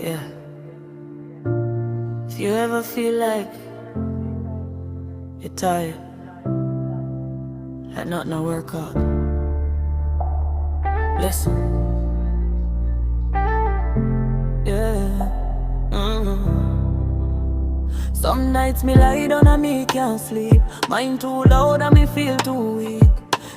Yeah. If you ever feel like you're tired, had nothing to work out, listen. Yeah. Some nights me lie down and me can't sleep. Mind too loud and me feel too weak.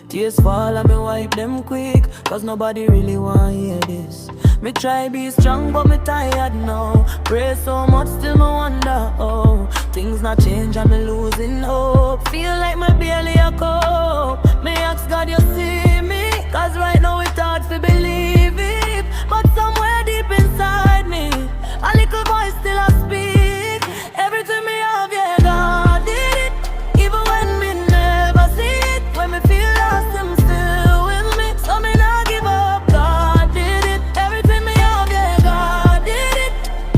Tears fall and me wipe them quick, cause nobody really want hear this. Me try be strong but me tired now. Pray so much still me wonder, oh, things not change and me losing hope. Feel like my barely a cope. Me ask God you see me, cause right now it's hard to believe it. But somewhere deep inside me, a little voice still a speak. Everything me have, yeah, God did it. Even when me never see it, when me feel lost, I'm still with me. So me not give up, God did it. Everything me have, yeah, God did it.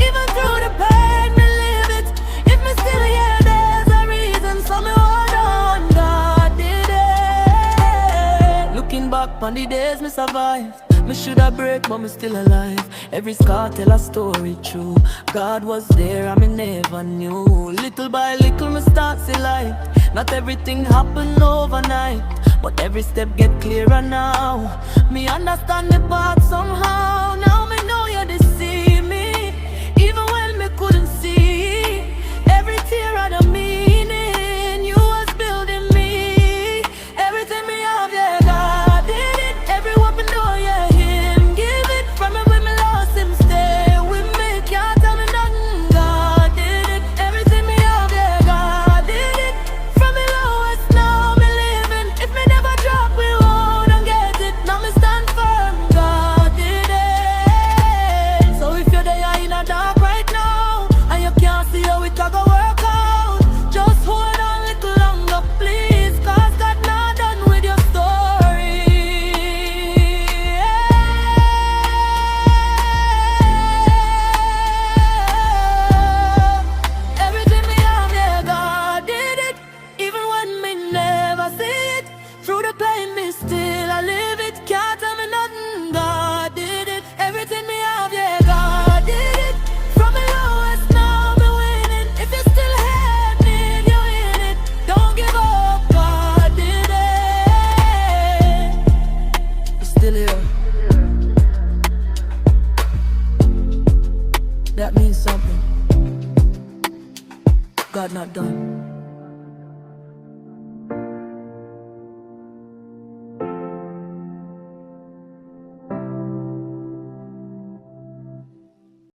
Even through the pain, me live it. If me still here, there's a reason. So me hold on, God did it. Looking back on the days me survived, me shoulda break but me still alive. Every scar tell a story true. God was there and me never knew. Little by little me start see light. Not everything happen overnight, but every step get clearer now. Me understand the path somehow. Now me know you deceive me, even when me couldn't see. Every tear had a meaning. You was building me. Everything me have, yeah, God did it. Every open door, yeah, Him give it. From me when me lost, Him stay with me. Can't tell me nothing, God did it. Everything me have, yeah, God did it. From me lowest, now me living. If me never drop, we won't get it. Now me stand firm, God did it. So if you're there in a dark right now, and you can't see how it a go work out, just hold on a little longer, please, cause God not done with your story. Everything me have, yeah, God did it. Even when me never see it, through the pain me still I live it. Can't tell me nothing, God did it. Everything me have, yeah, God did it. From the lowest, now me winning. If you still have me, you in it. Don't give up, God did it. You're still here. That means something. God not done.